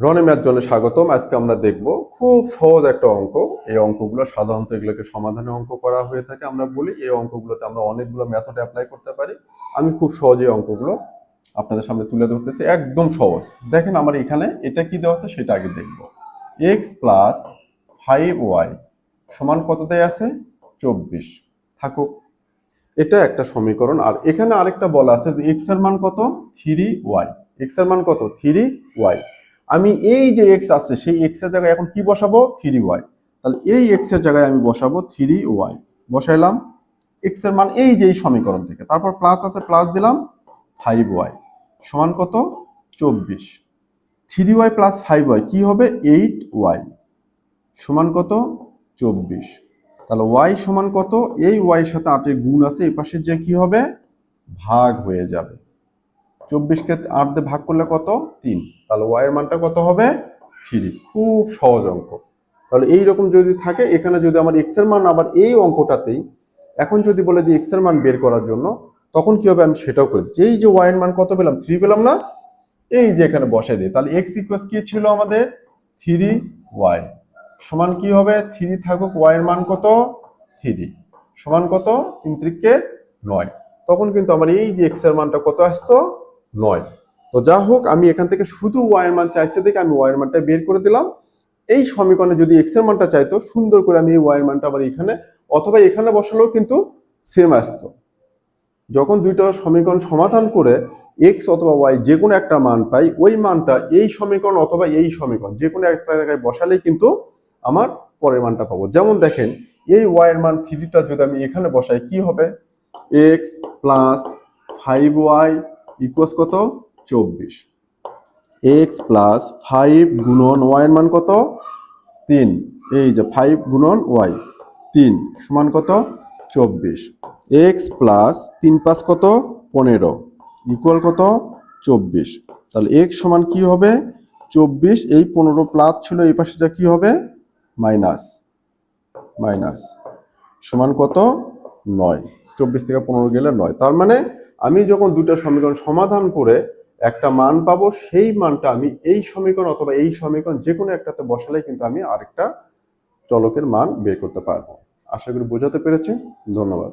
Roni math জোনে স্বাগতম। আজকে আমরা দেখব খুব সহজ একটা অঙ্ক। এই অঙ্কগুলো সাধারণত এগুলোকে সমাধানের অঙ্ক করা হয়ে থাকে। আমরা বলি এই অঙ্কগুলোতে আমরা অনেকগুলো মেথড অ্যাপ্লাই করতে পারি। আমি খুব সহজে অঙ্কগুলো আপনাদের সামনে তুলে ধরতেছি, একদম সহজ। দেখেন আমার এখানে এটা কি দেওয়া আছে সেটা আগে দেখব। এক্স প্লাস 5y সমান কত দেয়া আছে? 24 থাকুক। এটা একটা সমীকরণ। আর এখানে আরেকটা বলা আছে যে এক্স এর মান কত? 3y। এক্স এর মান কত? 3y। আমি এই যে এক্স আছে সেই এক্স এর জায়গায় এখন কি বসাবো? 3y। তাহলে এই এক্স এর জায়গায় আমি বসাবো 3y। বসাইলাম এক্স এর মান এই যে এই সমীকরণ থেকে। তারপর প্লাস আছে, প্লাস দিলাম 5y সমান কত? 24। 3y প্লাস 5y কি হবে? 8y সমান কত? 24। তাহলে y সমান কত? এই y এর সাথে 8 এর গুণ আছে, এই পাশে যে কি হবে? ভাগ হয়ে যাবে। 24 কে 8 দিয়ে ভাগ করলে কত? 3। তাহলে y এর মানটা কত হবে? 3। খুব সহজ অঙ্ক। তাহলে এই রকম যদি থাকে, এখানে যদি আমার x এর মান আবার এই অঙ্কটাতেই এখন যদি বলে যে x এর মান বের করার জন্য, তখন কি হবে আমি সেটাও করে দিচ্ছি। এই যে y এর মান কত পেলাম? 3 পেলাম না? এই যে এখানে বসাই দিই। তাহলে x ইকুয়ালস কি ছিল আমাদের? 3y সমান কি হবে? 3 থাকুক, y এর মান কত? 3 সমান কত? 3 × 9। তখন কিন্তু আমার এই যে x এর মানটা কত আসতো? 9। তো যা হোক, আমি এখান থেকে শুধু y এর মান চাইছে দেখে আমি y এর মানটা বের করে দিলাম। এই সমীকরণে যদি x এর মানটা চাইতো, সুন্দর করে আমি এই y এর মানটা আবার এখানে অথবা এখানে বসালেও কিন্তু সেম আসতো। যখন দুইটা সমীকরণ সমাধান করে x অথবা y যে কোনো একটা মান পাই, ওই মানটা এই সমীকরণ অথবা এই সমীকরণ যে কোনো একটা জায়গায় বসালেই কিন্তু আমার পরের মানটা পাবো। যেমন দেখেন, এই y এর মান 3টা যদি আমি এখানে বসাই কি হবে? x প্লাস 5y ইকুয়ালস কত? 24। x প্লাস 5 গুণন y এর মান কত? 3। এই যে 5 গুণন y 3 সমান কত? 24। x প্লাস 3 5 কত? 15 ইকুয়াল কত? 24। তাহলে x সমান কি হবে? 24। এই 15 প্লাস ছিল, এই পাশে যা কি হবে? মাইনাস সমান কত? 9। 24 থেকে 15 গেলে 9। তার মানে আমি যখন দুটো সমীকরণ সমাধান করে একটা মান পাবো, সেই মানটা আমি এই সমীকরণ অথবা এই সমীকরণ যে কোনো একটাতে বসালে কিন্তু আমি আরেকটা চলকের মান বের করতে পারবো। আশা করি বোঝাতে পেরেছি। ধন্যবাদ।